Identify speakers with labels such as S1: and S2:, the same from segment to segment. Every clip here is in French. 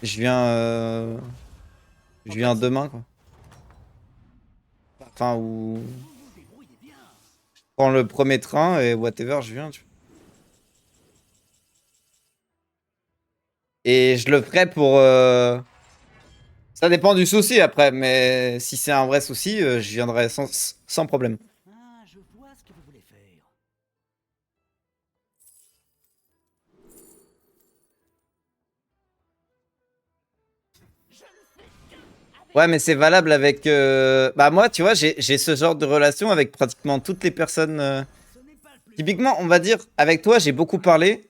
S1: Je viens, je viens demain, quoi. Enfin, ou... Je prends le premier train et whatever, je viens, tu vois. Et je le ferai pour... Ça dépend du souci après, mais si c'est un vrai souci, je viendrai sans problème.
S2: Ah, je vois ce que vous voulez faire.
S1: Ouais, mais c'est valable avec... Bah moi, tu vois, j'ai ce genre de relation avec pratiquement toutes les personnes.
S2: Ce n'est pas le plus
S1: Typiquement, on va dire, avec toi, j'ai beaucoup parlé.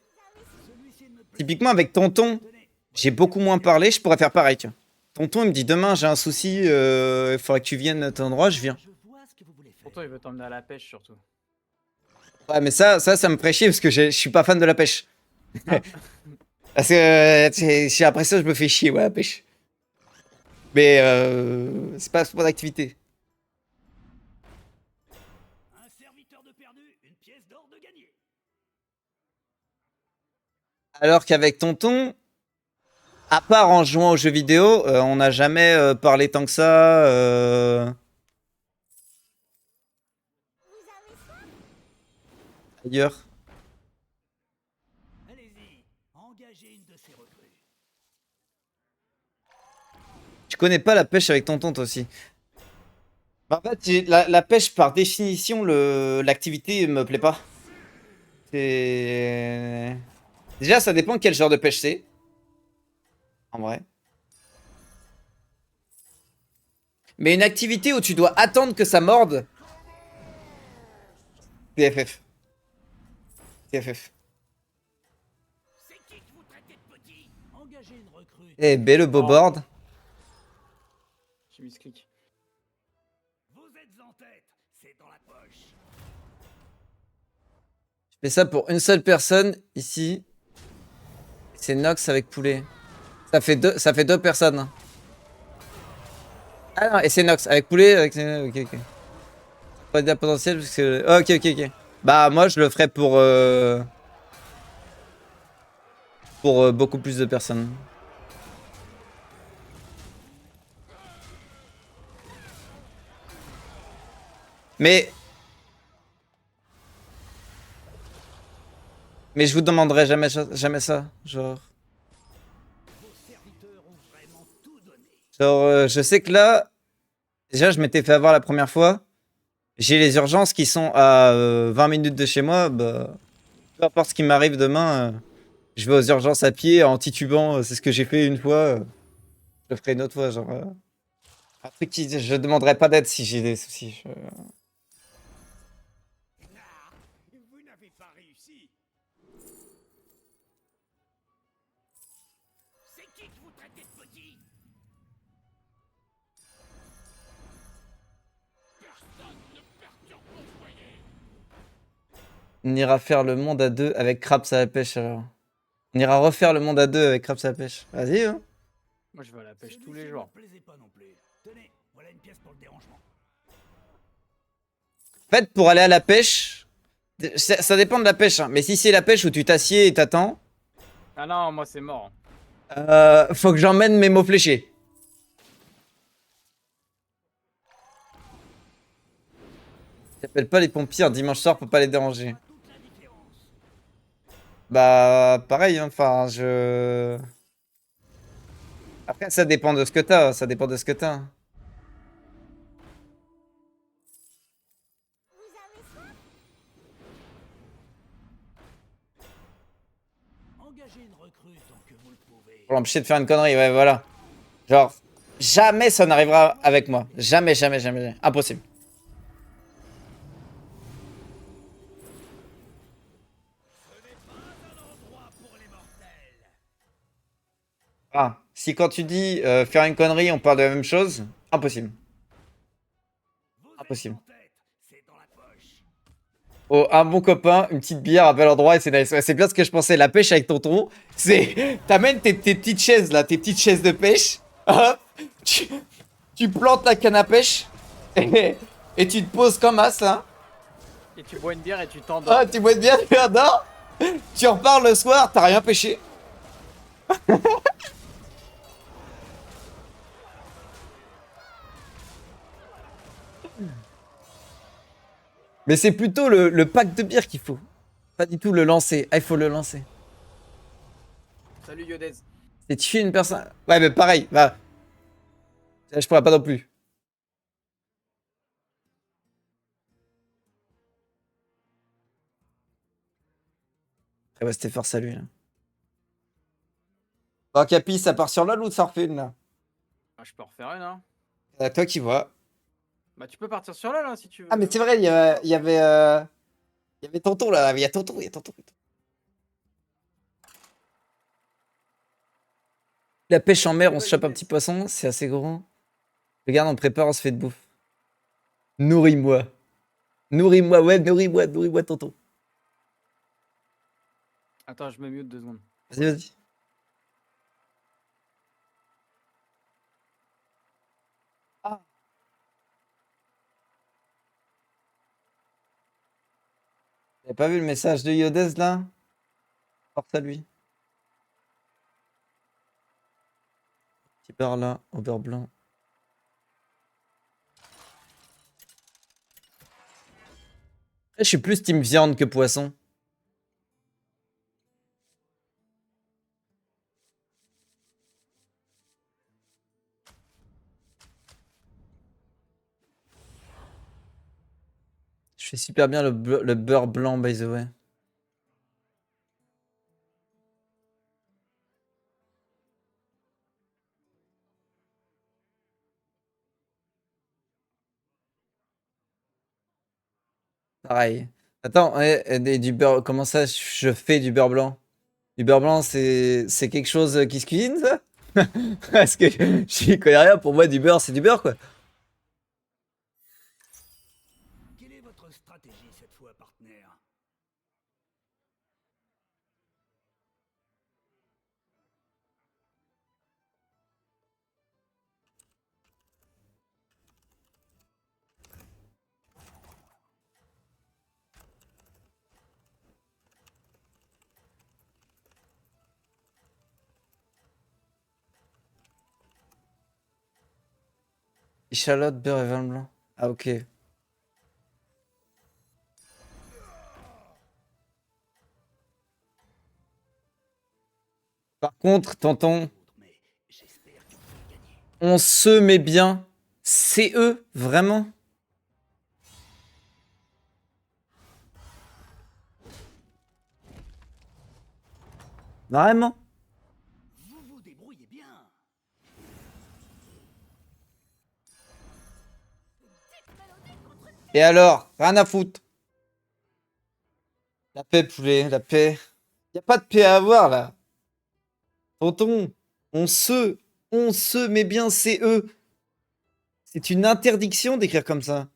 S2: celui-ci ne me plaît
S1: Typiquement, avec Tonton,
S2: Tenez,
S1: j'ai
S2: voici une
S1: beaucoup moins
S2: antiquaire.
S1: parlé. Je pourrais faire pareil, tiens. Tonton, il me dit, demain, j'ai un souci, il faudrait que tu viennes à tel endroit, je viens.
S2: Je vois ce que vous voulez faire.
S3: Pourtant, il veut t'emmener à la pêche surtout.
S1: Ouais, mais ça me ferait chier parce que je suis pas fan de la pêche.
S3: Ah.
S1: Parce que après ça, je me fais chier, ouais, la pêche. Mais c'est pas mon activité.
S2: Un serviteur de perdu, une pièce d'or de gagné.
S1: Alors qu'avec Tonton, à part en jouant aux jeux vidéo, on n'a jamais parlé tant que ça. Ailleurs.
S2: Allez-y, engagez une de ces recrues.
S1: Tu connais pas la pêche avec Tonton, toi aussi. Bah, en fait, la pêche, par définition, l'activité me plaît pas. C'est... Déjà, ça dépend quel genre de pêche c'est. En vrai. Mais une activité où tu dois attendre que ça morde. TFF. TFF.
S2: C'est qui que vous traitez de petit? Engagez une recrue.
S1: Eh, B, le
S3: Oh.
S1: bobord.
S3: J'ai mis ce clic.
S2: Vous êtes en tête, c'est dans la poche.
S1: Je fais ça pour une seule personne, ici. C'est Nox avec poulet. Ça fait deux personnes. Ah non, et c'est Nox avec poulet. Ok, ok. Pas de potentiel parce que... Ok, ok, ok. Bah, moi, je le ferais pour beaucoup plus de personnes. Mais... Mais je vous demanderai jamais ça. Genre...
S2: Vos serviteurs ont vraiment tout donné.
S1: Genre, je sais que là... Déjà, je m'étais fait avoir la première fois. J'ai les urgences qui sont à 20 minutes de chez moi. Bah, peu importe ce qui m'arrive demain, je vais aux urgences à pied, en titubant. C'est ce que j'ai fait une fois. Je le ferai une autre fois. Genre, un truc qui... Je demanderai pas d'aide si j'ai des soucis.
S2: Vous n'avez pas réussi. C'est qui que vous traitez de petit? Personne ne perturbe mon foyer.
S1: On ira faire le monde à deux avec Craps à la pêche alors. On ira refaire le monde à deux avec Craps à la pêche. Vas-y, hein.
S3: Moi, je vais à la pêche tous
S2: Celui-ci
S3: les
S2: ne
S3: jours.
S2: me plaisait pas non plus. Tenez, voilà une pièce pour le dérangement.
S1: En fait, pour aller à la pêche, ça dépend de la pêche. Hein. Mais si c'est la pêche où tu t'assieds et t'attends,
S3: Ah non, moi, c'est mort.
S1: faut que j'emmène mes mots fléchés. J'appelle pas les pompiers un dimanche soir pour pas les déranger.
S2: Toute la différence.
S1: Bah, pareil, hein, enfin, je... Après, ça dépend de ce que t'as, ça dépend de ce que t'as.
S2: Engagez une recrue tant que vous le pouvez.
S1: Pour l'empêcher de faire une connerie, ouais, voilà. Genre, jamais ça n'arrivera avec moi. Jamais, jamais, jamais. Impossible.
S2: Ce n'est pas un endroit pour les mortels.
S1: Ah, si quand tu dis faire une connerie, on parle de la même chose, impossible.
S2: Vous
S1: Impossible.
S2: êtes en tête, c'est dans la poche.
S1: Oh, un bon copain, une petite bière à bel endroit et c'est nice. Ouais, c'est bien ce que je pensais. La pêche avec tonton, c'est... T'amènes tes petites chaises là, tes petites chaises de pêche. Hop, tu, tu plantes la canne à pêche et tu te poses comme as là.
S3: Et tu bois une bière et tu t'endors.
S1: Ah, tu bois de bière, tu adores. Tu repars le soir, t'as rien pêché. Mais c'est plutôt le pack de bière qu'il faut. Pas du tout le lancer. Ah, il faut le lancer.
S3: Salut Yodez.
S1: C'est tuer une personne. Ouais, mais pareil. Bah, je pourrais pas non plus. Après, ouais, c'était force à lui. Là. Bon, Capi, ça part sur LoL ou ça refait une là?
S3: Ah, je peux en refaire une, hein.
S1: Toi qui vois.
S3: Bah, tu peux partir sur là, si tu
S1: Ah, mais
S3: veux.
S1: c'est vrai, il y avait Tonton là. Il y a Tonton, il y a Tonton. La pêche en mer, on se chope un petit poisson, c'est assez grand. Regarde, on prépare, on se fait de bouffe. Nourris-moi. Nourris-moi, ouais, nourris-moi, nourris-moi, Tonton.
S3: Attends, je me mute 2 secondes.
S1: Vas-y, vas-y. Ah. T'avais pas vu le message de Yodez là? Force à lui. Petit beurre là, au beurre blanc. Après, je suis plus team viande que poisson. Je fais super bien le beurre blanc, by the way. Pareil. Attends, du beurre, comment ça je fais du beurre blanc? Du beurre blanc, c'est quelque chose qui se cuisine, ça? Parce que je connais rien, pour moi, du beurre, c'est du beurre, quoi.
S2: Quelle est votre stratégie cette fois, partenaire?
S1: Échalote, beurre et vin blanc. Ah, ok. Par contre, tonton,
S2: Mais j'espère que vous allez gagner.
S1: on se met bien. C'est eux, vraiment? Vraiment?
S2: Vous vous débrouillez bien.
S1: Et alors? Rien à foutre. La paix, poulet, la paix. Y a pas de paix à avoir, là. Tonton, on se, on se met bien, c'est eux. C'est une interdiction d'écrire comme ça.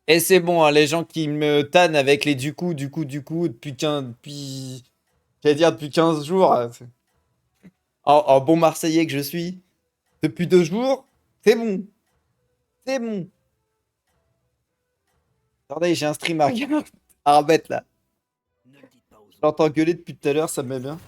S1: Et c'est bon, hein, les gens qui me tannent avec les du coup, j'allais dire depuis 15 jours. En bon Marseillais que je suis, depuis 2 jours, c'est bon. C'est bon. Attendez, j'ai un stream à remettre là.
S2: Ne le dites pas aux
S1: Je
S2: autres.
S1: l'entends gueuler depuis tout à l'heure, ça me met bien.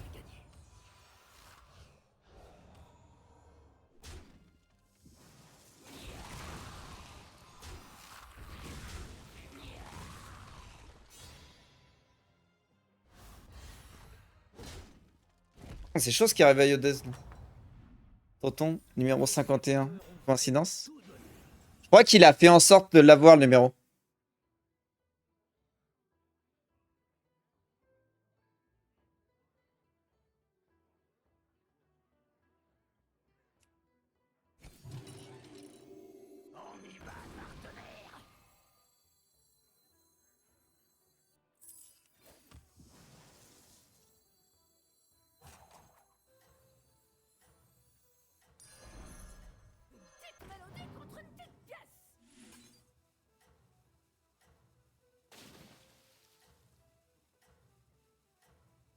S1: C'est chaud ce qui arrive à Yodez. Là. Tonton, numéro 51. Coïncidence? Je crois qu'il a fait en sorte de l'avoir le numéro.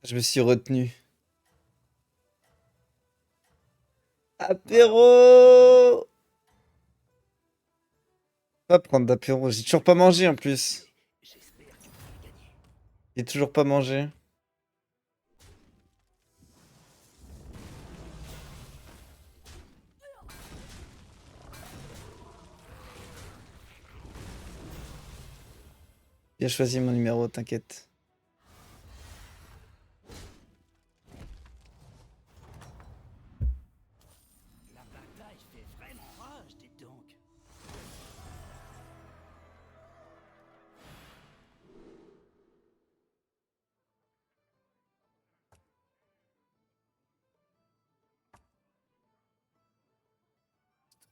S1: Je me suis retenu. Apéro! Pas prendre d'apéro, j'ai toujours pas mangé en plus.
S2: J'espère que vous allez gagner.
S1: J'ai toujours pas mangé. bien choisi mon numéro, t'inquiète.
S2: La bataille fait vraiment rage, dites donc.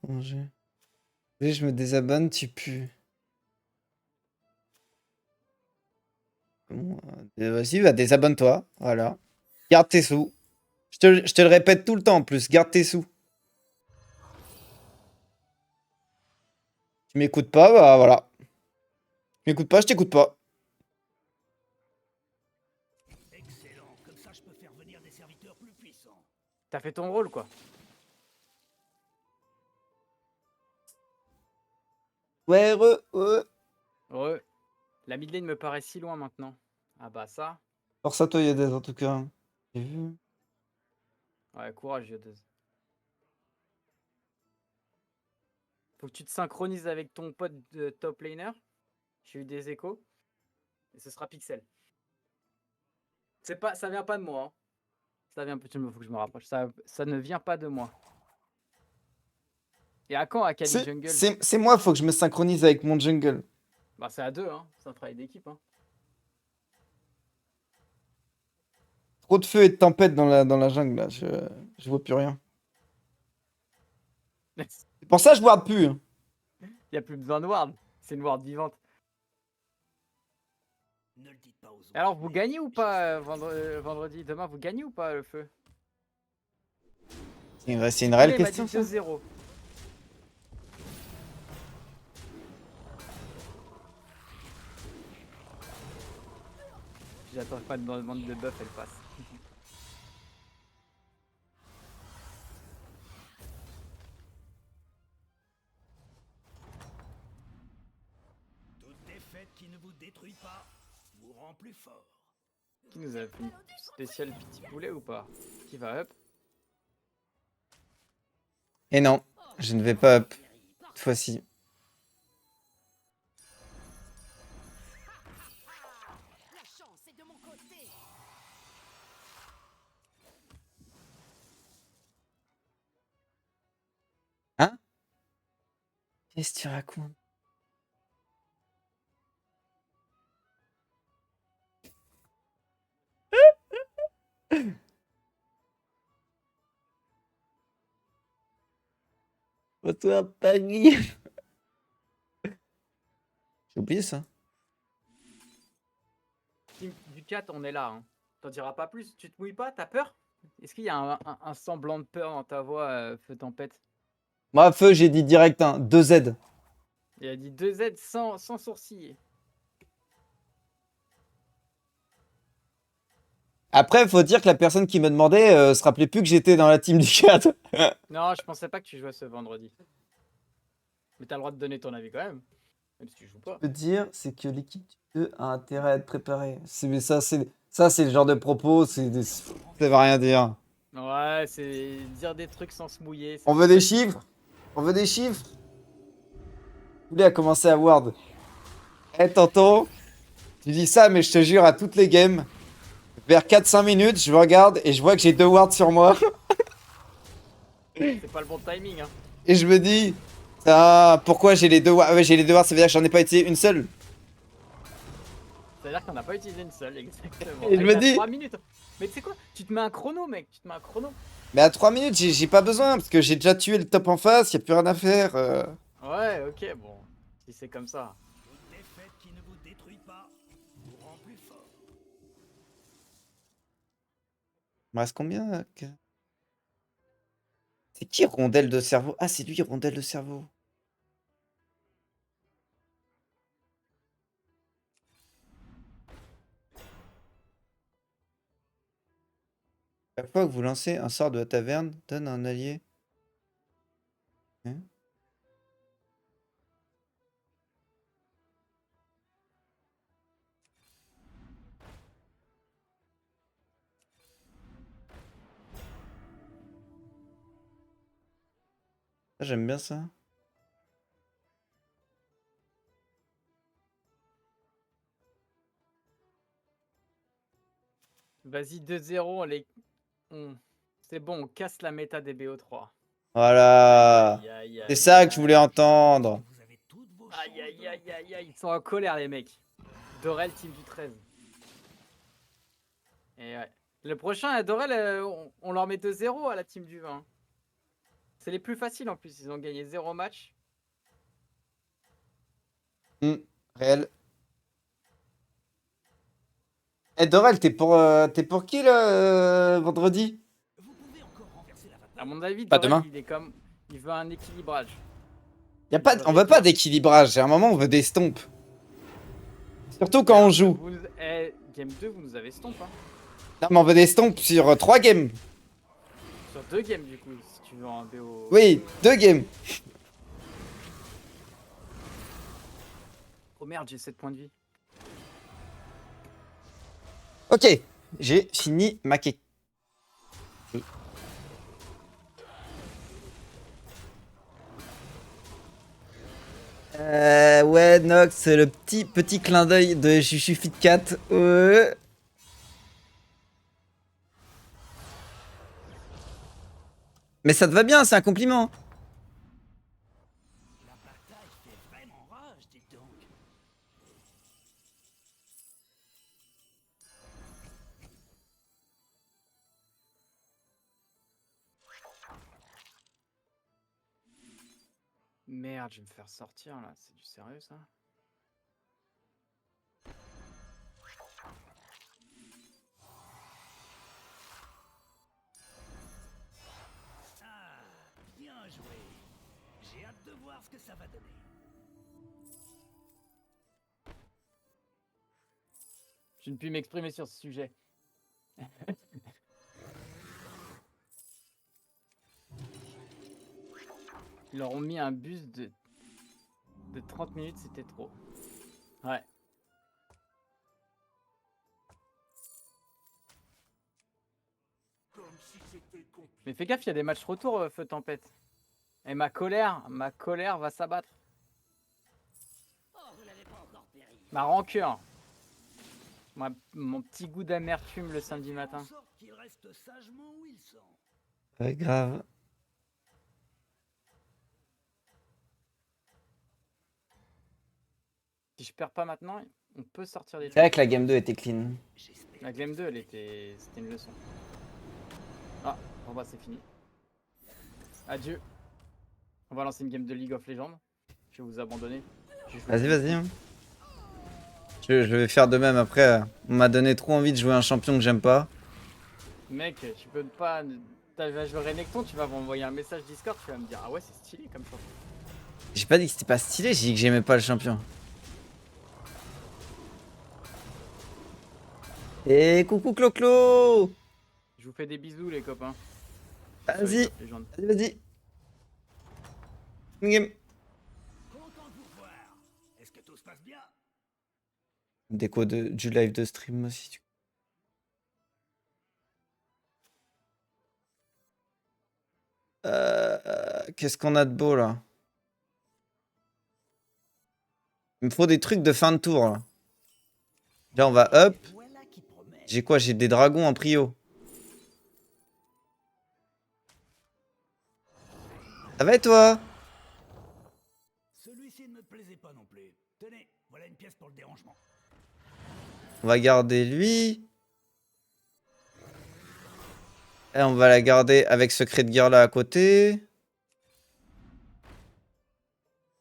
S1: Manger. Oui, je me désabonne, tu pues. Bon, vas-y, bah, désabonne-toi. Voilà. Garde tes sous. Je te le répète tout le temps en plus. Garde tes sous. Tu m'écoutes pas, bah voilà. Tu m'écoutes pas, je t'écoute pas.
S2: Excellent, comme ça je peux faire venir des serviteurs plus puissants.
S3: T'as fait ton rôle, quoi.
S1: Ouais, heureux.
S3: Ouais. La mid lane me paraît si loin maintenant. Ah bah ça.
S1: Force à toi, Yodez, en tout cas. J'ai vu.
S3: Ouais, courage, Yodez. Faut que tu te synchronises avec ton pote de top laner. J'ai eu des échos. Et ce sera Pixel. C'est pas, ça vient pas de moi. Hein. Ça vient, faut que je me rapproche. Ça ne vient pas de moi. Et à quand Akali Jungle?
S1: C'est moi, faut que je me synchronise avec mon jungle.
S3: Bah c'est à deux, hein. C'est un travail d'équipe. Hein.
S1: Trop de feu et de tempête dans la jungle, là. Je vois plus rien. C'est pour ça que je vois plus. Hein.
S3: Il y a plus besoin de ward. C'est une ward vivante.
S2: Ne le dites pas aux autres.
S3: Alors vous gagnez ou pas vendredi? Demain vous gagnez ou pas le feu?
S1: C'est une réelle
S3: Il m'a
S1: question,
S3: dit
S1: ça.
S3: 2-0. J'attends pas de demande de buff, elle passe.
S2: Toute défaite qui ne vous détruit pas vous rend plus fort.
S3: Qui nous a fait une spéciale petit poulet ou pas? Qui va up?
S1: Et non, je ne vais pas up. Cette fois-ci.
S4: La chance est de mon côté.
S1: Hein? Qu'est-ce que tu racontes? Retour à Paris. J'ai oublié ça.
S3: Team du 4, on est là. Hein. T'en diras pas plus. Tu te mouilles pas? T'as peur? Est-ce qu'il y a un semblant de peur dans ta voix, Feu Tempête?
S1: Moi, feu, j'ai dit direct, hein, 2Z.
S3: Il a dit 2Z sans sourciller.
S1: Après, faut dire que la personne qui me demandait se rappelait plus que j'étais dans la team du 4.
S3: Non, je pensais pas que tu jouais ce vendredi. Mais t'as le droit de donner ton avis quand même. Même si tu joues pas.
S1: Je peux dire, c'est que l'équipe du 2 a intérêt à être préparée. Mais ça, c'est le genre de propos, ça veut rien dire.
S3: Ouais, c'est dire des trucs sans se mouiller.
S1: On veut des chiffres? On veut des chiffres? Vous voulez à commencer à Ward. Eh, tonton, tu dis ça, mais je te jure, à toutes les games, vers 4-5 minutes, je regarde et je vois que j'ai 2 wards sur moi.
S3: C'est pas le bon timing, hein.
S1: Et je me dis, ah, pourquoi j'ai les 2 wards? Ouais, j'ai les 2 wards, ça veut dire que j'en ai pas utilisé une seule.
S3: C'est-à-dire qu'on n'a pas utilisé une seule, exactement.
S1: Et je me
S3: t'as
S1: dis-
S3: 3 minutes. Mais tu sais quoi? Tu te mets un chrono, mec. Tu te mets un chrono.
S1: Mais à 3 minutes, j'ai pas besoin, parce que j'ai déjà tué le top en face, y a plus rien à faire.
S3: Ouais, ok, bon. Si c'est comme ça.
S2: Toute défaite qui ne vous détruit pas vous rend plus fort.
S1: Il me reste combien C'est qui Rondelle de cerveau? Ah, c'est lui, Rondelle de cerveau. Chaque fois que vous lancez un sort de la taverne, donne un allié. Hein? Ah, j'aime bien ça.
S3: Vas-y, 2-0, c'est bon, on casse la méta des BO3.
S1: Voilà.
S3: Aïe, aïe,
S1: C'est
S3: aïe,
S1: ça que je voulais
S3: aïe.
S1: entendre.
S2: Vous avez toutes vos
S3: Aïe, aïe,
S2: chances
S3: aïe, aïe, aïe, ils sont en colère, les mecs. Dorel, team du 13. Et ouais. Le prochain, à Dorel, on leur met 2-0 à la team du 20. C'est les plus faciles en plus, ils ont gagné 0 match.
S1: Réel. Eh Dorel, t'es pour qui là vendredi?
S2: Vous pouvez encore renverser la vapeur.
S3: À mon avis,
S1: Pas
S3: Dorel,
S1: demain.
S3: il veut un équilibrage.
S1: On veut pas d'équilibrage. À un moment, on veut des stompes. Surtout quand on joue.
S3: Game 2, vous nous avez stomp, hein.
S1: Non, mais on veut des stompes sur 3 games.
S3: Sur 2 games, du coup, si tu veux un BO.
S1: Oui, 2 games.
S3: Oh merde, j'ai 7 points de vie.
S1: Ok, j'ai fini ma quête. Ouais, Nox, le petit clin d'œil de Chuchu Fit Cat. Mais ça te va bien, c'est un compliment.
S2: La bataille fait vraiment rage, dites donc.
S3: Merde, je vais me faire sortir là, c'est du sérieux ça?
S2: Ah, bien joué. J'ai hâte de voir ce que ça va donner.
S3: Je ne puis m'exprimer sur ce sujet. Ils leur ont mis un bus de 30 minutes, c'était trop. Ouais. Mais fais gaffe, il y a des matchs retour, Feu Tempête. Et ma colère va s'abattre.
S2: Oh, vous n'avez pas encore péri.
S3: Ma rancœur. Mon petit goût d'amertume le samedi matin.
S2: En sorte qu'ils restent sagement où ils sont.
S1: Ouais, grave.
S3: Si je perds pas maintenant, on peut sortir des
S1: C'est vrai
S3: trucs.
S1: que la game 2 était clean.
S2: J'espère.
S3: La game 2, c'était une leçon. Ah, bon bah c'est fini. Adieu. On va lancer une game de League of Legends. Je vais vous abandonner.
S1: Vas-y. Hein. Je vais faire de même après. On m'a donné trop envie de jouer un champion que j'aime pas.
S3: Mec, tu peux pas. Tu vas jouer Renekton, tu vas m'envoyer un message Discord, tu vas me dire ah ouais c'est stylé comme ça.
S1: J'ai pas dit que c'était pas stylé, j'ai dit que j'aimais pas le champion. Et coucou Clo-Clo.
S3: Je vous fais des bisous les copains.
S1: Vas-y,
S3: Sur League of Legends.
S1: vas-y. Une game.
S2: Content de vous revoir. Est-ce que tout se passe bien?
S1: Déco du live de stream aussi. Qu'est-ce qu'on a de beau là? Il me faut des trucs de fin de tour là. Là on va up.
S2: Voilà qui promet.
S1: J'ai quoi? J'ai des dragons en prio. Ça va et toi?
S2: Celui-ci ne me plaisait pas non plus. Tenez, voilà une pièce pour le dérangement.
S1: On va garder lui. Et on va la garder avec secret de guerre là à côté.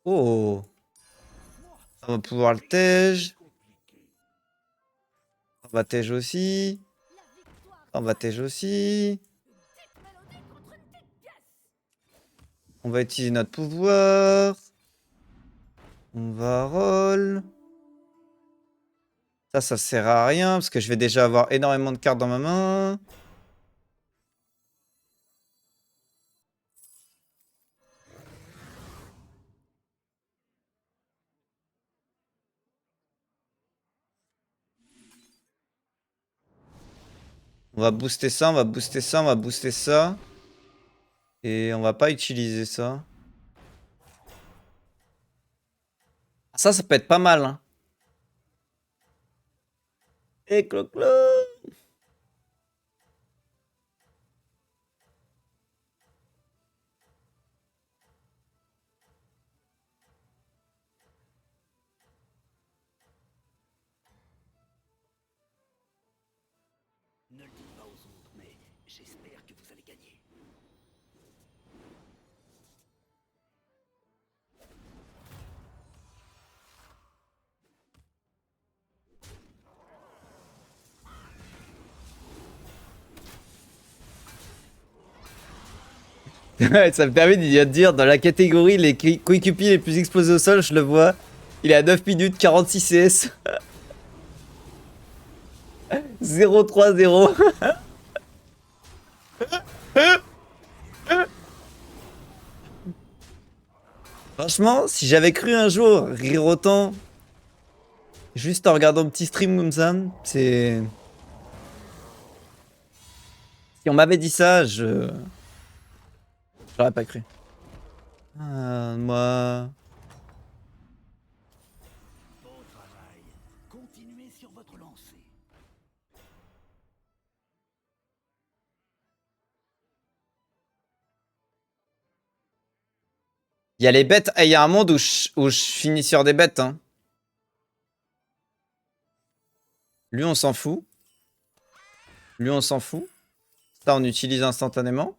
S1: Oh. On va pouvoir le tège. On va tège aussi.
S4: La victoire
S1: On va tège aussi.
S4: petite mélodie contre une petite pièce.
S1: On va utiliser notre pouvoir. On va roll. Ça sert à rien parce que je vais déjà avoir énormément de cartes dans ma main. On va booster ça, on va booster ça, on va booster ça. Et on va pas utiliser ça. Ça peut être pas mal. Hein. Et clo-clo.
S2: J'espère que vous allez gagner.
S1: Ça me permet de dire, dans la catégorie les coéquipiers les plus explosés au sol, je le vois. Il est à 9 minutes, 46 CS. 0-3-0. Franchement, si j'avais cru un jour rire autant, juste en regardant un petit stream comme ça, c'est... Si on m'avait dit ça, j'aurais pas cru. Ah, moi...
S2: Beau travail. Continuez sur votre lancée.
S1: Il y a les bêtes, il y a un monde où je finis sur des bêtes. Hein. Lui, on s'en fout. Lui, on s'en fout. Ça, on utilise instantanément.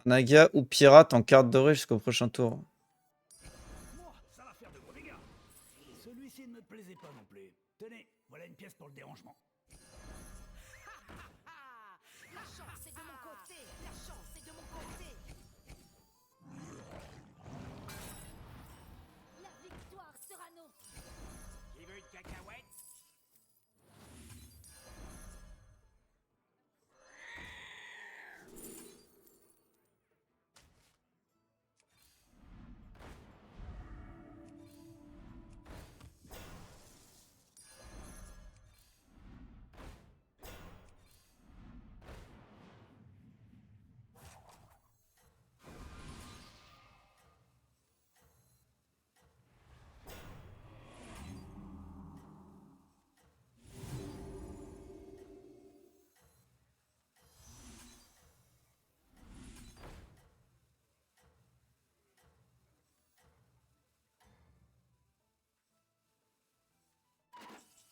S1: Naga ou pirate en carte dorée jusqu'au prochain tour.
S2: Moi, ça va faire de gros dégâts. Celui-ci ne me plaisait pas non plus. Tenez, voilà une pièce pour le dérangement.
S4: La chance est de mon côté. La chance est de mon côté. La victoire sera nôtre.
S2: Qui veut une cacahuète?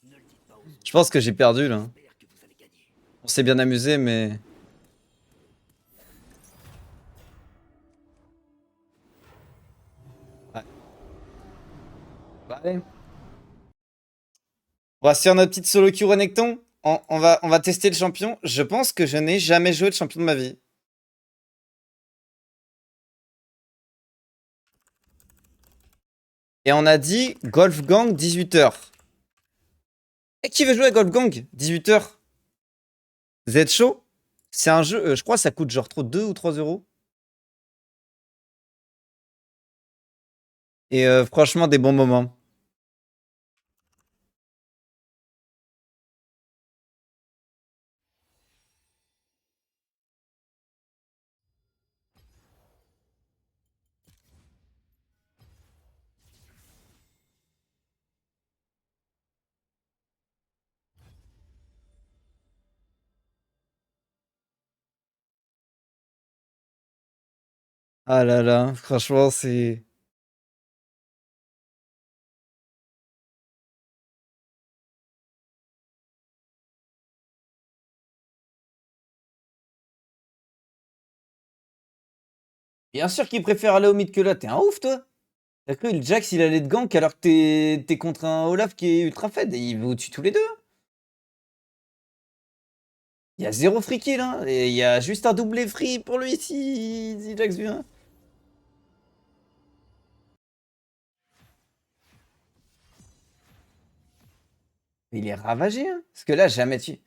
S2: Ne le dites pas aux autres.
S1: Je pense que j'ai perdu là.
S2: J'espère que vous allez gagner.
S1: On s'est bien amusé, mais... Ouais. Bah, allez. On va se faire notre petite solo queue Renekton. On va tester le champion. Je pense que je n'ai jamais joué de champion de ma vie. Et on a dit Golf Gang 18h. Et qui veut jouer à Golf Gang 18h? Vous êtes chaud? C'est un jeu, je crois que ça coûte genre trop 2 ou 3 euros. Et franchement, des bons moments. Ah là là, franchement, c'est... Bien sûr qu'il préfère aller au mid que là. T'es un ouf, toi. T'as cru le Jax, il allait de gank alors que t'es contre un Olaf qui est ultra fed. Et il va au-dessus tous les deux. Il y a zéro free kill, hein. Et il y a juste un doublé free pour lui si Jax vient. Il est ravagé, hein. Parce que là, jamais tu...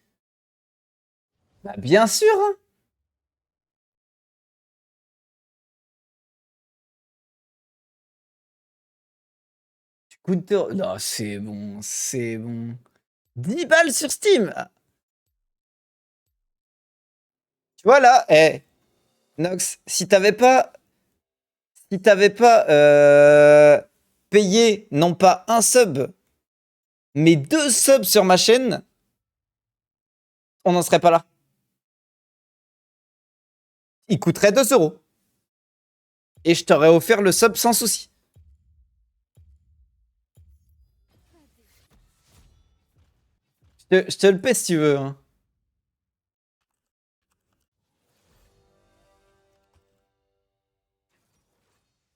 S1: Bah, bien sûr, hein. Tu counter... Non, c'est bon, c'est bon. 10 balles sur Steam. Tu vois, là, Nox, si t'avais pas... Si t'avais pas payé, non pas un sub, mais 2 subs sur ma chaîne, on n'en serait pas là. Il coûterait 2 euros. Et je t'aurais offert le sub sans souci. Je te le paie si tu veux. Hein.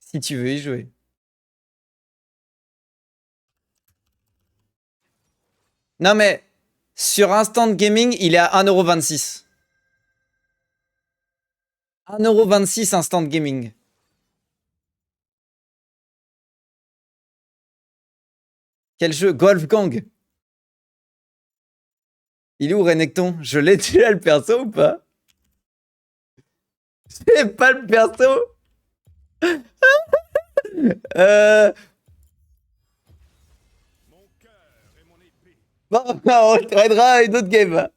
S1: Si tu veux y jouer. Non mais, sur Instant Gaming, il est à 1,26€. 1,26€ Instant Gaming. Quel jeu? Golf Gang. Il est où Renekton? Je l'ai, tu l'as le perso ou pas? J'ai pas le perso. Euh... Bon, on traînera une autre game.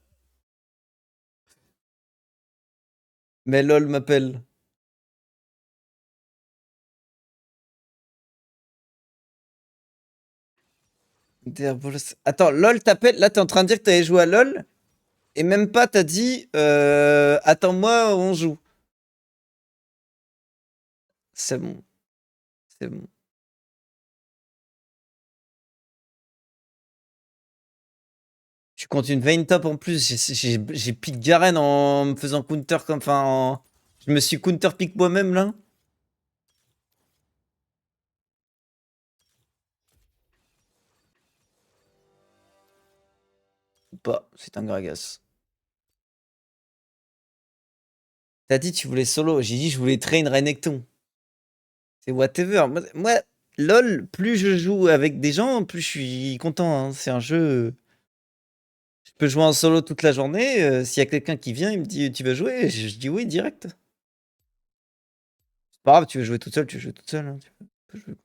S1: Mais LOL m'appelle. Attends, LOL t'appelle? Là, t'es en train de dire que t'avais joué à LOL? Et même pas, t'as dit attends-moi, on joue. C'est bon. C'est bon. Tu comptes une Vayne top en plus. J'ai pick Garen en me faisant counter comme. Enfin, je me suis counter pick moi-même là. Ou pas, c'est un Gragas. T'as dit tu voulais solo. J'ai dit je voulais train Renekton. C'est whatever. Moi, LOL, plus je joue avec des gens, plus je suis content. Hein. C'est un jeu. Je peux jouer en solo toute la journée. S'il y a quelqu'un qui vient, il me dit tu veux jouer? Je dis oui direct. C'est pas grave, tu veux jouer toute seule, tu veux jouer toute seule. Hein. Tu peux jouer.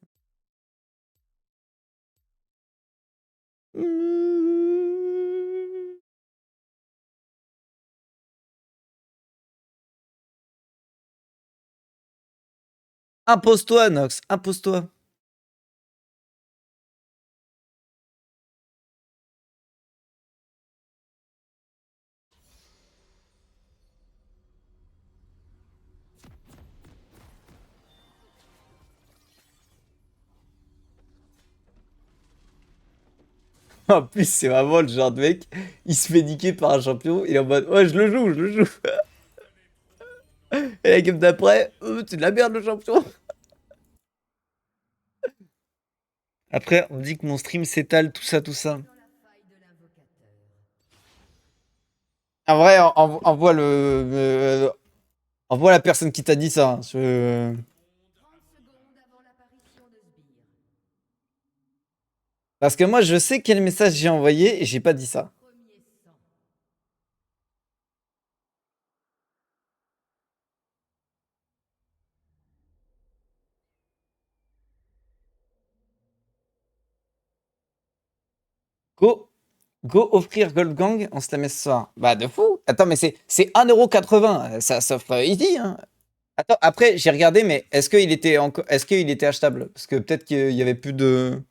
S1: Impose-toi, Nox, impose-toi. En plus, c'est vraiment le genre de mec, il se fait niquer par un champion, il est en mode ouais, je le joue, je le joue. Et la game d'après, c'est de la merde le champion. Après, on me dit que mon stream s'étale, tout ça, tout ça. En vrai, envoie envoie la personne qui t'a dit ça. Hein.
S4: 30 secondes avant l'apparition de Sbire.
S1: Parce que moi, je sais quel message j'ai envoyé et j'ai pas dit ça.
S4: Premier sang.
S1: Go, go offrir Gold Gang, on se la met ce soir. Bah, de fou. Attends, mais c'est 1,80€. Ça s'offre easy. Hein. Attends, après, j'ai regardé, mais est-ce qu'il était achetable? Parce que peut-être qu'il y avait plus de.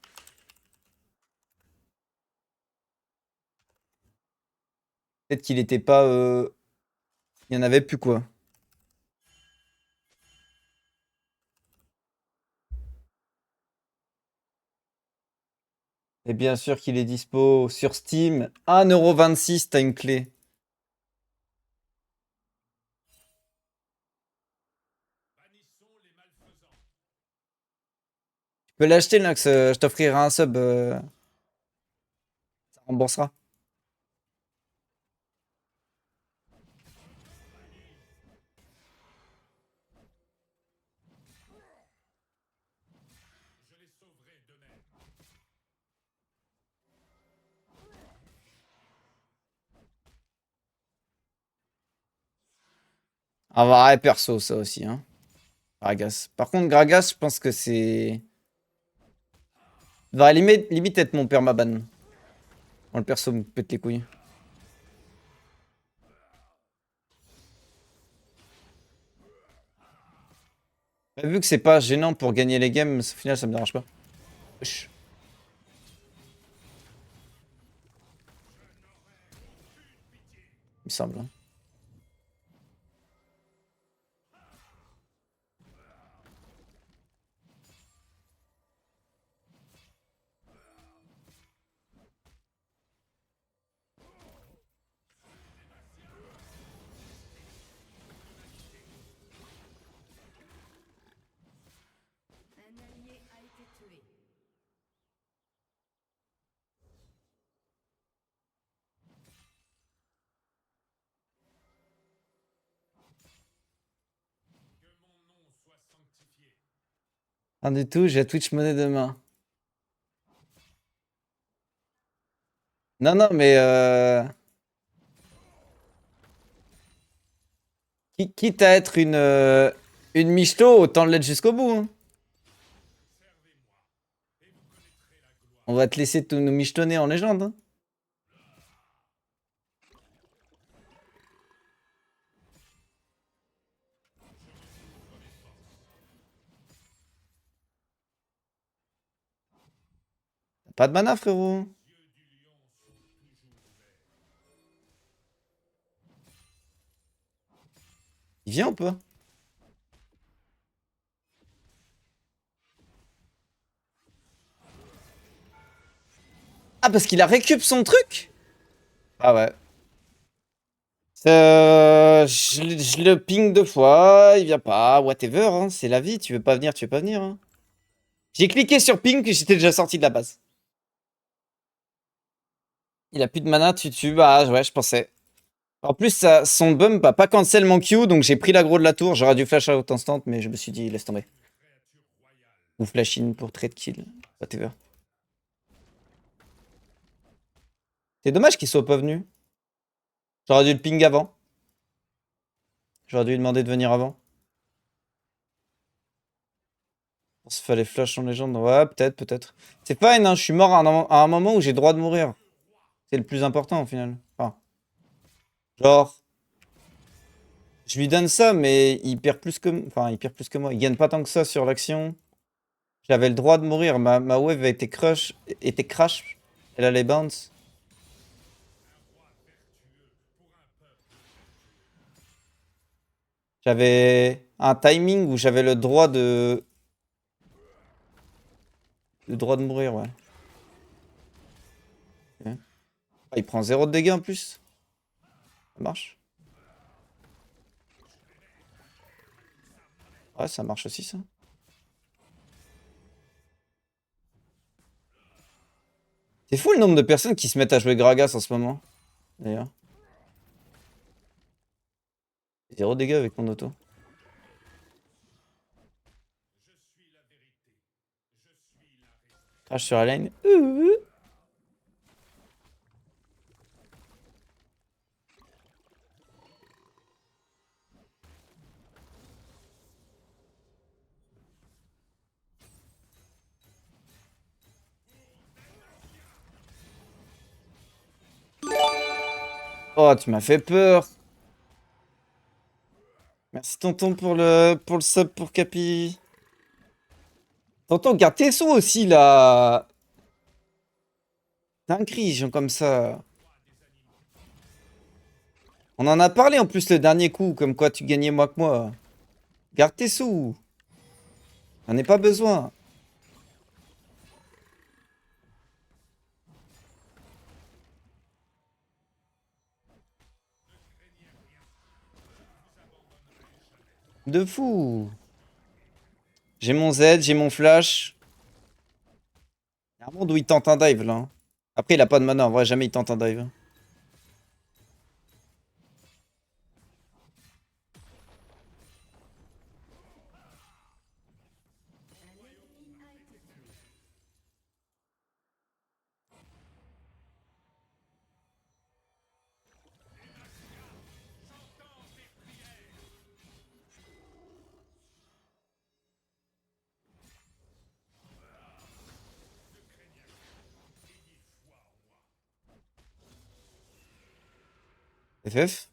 S1: Peut-être qu'il était pas. Il y en avait plus, quoi. Et bien sûr qu'il est dispo sur Steam. 1,26€, t'as une clé. Tu peux l'acheter, Nox. Je t'offrirai un sub. Ça remboursera. Ah, bah, ouais, perso, ça aussi, hein. Gragas. Par contre, Gragas, je pense que c'est. Il va limite être mon permaban. Bon, le perso me pète les couilles. Bah, vu que c'est pas gênant pour gagner les games, au final, ça me dérange pas. Wesh. Il me semble. Hein. Rien du tout, j'ai Twitch monnaie demain. Non, non, mais quitte à être une michto, autant l'être jusqu'au bout. Hein. On va te laisser nous michetonner en légende. Hein. T'as pas de mana, frérot. Il vient ou pas? Ah, parce qu'il a récup son truc? Ah ouais. Je le ping 2 fois, il vient pas, whatever, hein, c'est la vie, tu veux pas venir, tu veux pas venir. Hein. J'ai cliqué sur ping que j'étais déjà sorti de la base. Il a plus de mana, tu tues, bah ouais, je pensais. En plus, son bump a pas cancel mon Q, donc j'ai pris l'aggro de la tour, j'aurais dû flash out instant, mais je me suis dit, laisse tomber. Ou flash in pour trade kill, whatever. C'est dommage qu'il soit pas venu. J'aurais dû le ping avant. J'aurais dû lui demander de venir avant. On se fait les flashs en légende. Ouais, peut-être, peut-être. C'est fine, hein, je suis mort à un moment où j'ai le droit de mourir. C'est le plus important au final. Enfin, genre, je lui donne ça, mais il perd plus que, enfin, il perd plus que moi. Il gagne pas tant que ça sur l'action. J'avais le droit de mourir. Ma wave a été crash. Elle allait bounce. J'avais un timing où j'avais le droit de mourir, ouais. Ok. Ah, il prend 0 de dégâts en plus. Ça marche. Ouais, ça marche aussi, ça. C'est fou le nombre de personnes qui se mettent à jouer Gragas en ce moment. D'ailleurs. 0 dégâts avec mon auto. Crash sur la lane. Oh, tu m'as fait peur. Merci tonton pour le sub pour Capi. Tonton, garde tes sous aussi là. Dinguerie, gens comme ça. On en a parlé en plus le dernier coup, comme quoi tu gagnais moins que moi. Garde tes sous. J'en ai pas besoin. De fou. J'ai mon Z, j'ai mon flash. Il y a un monde où il tente un dive là. Hein. Après, il a pas de mana, en vrai, jamais il tente un dive. FF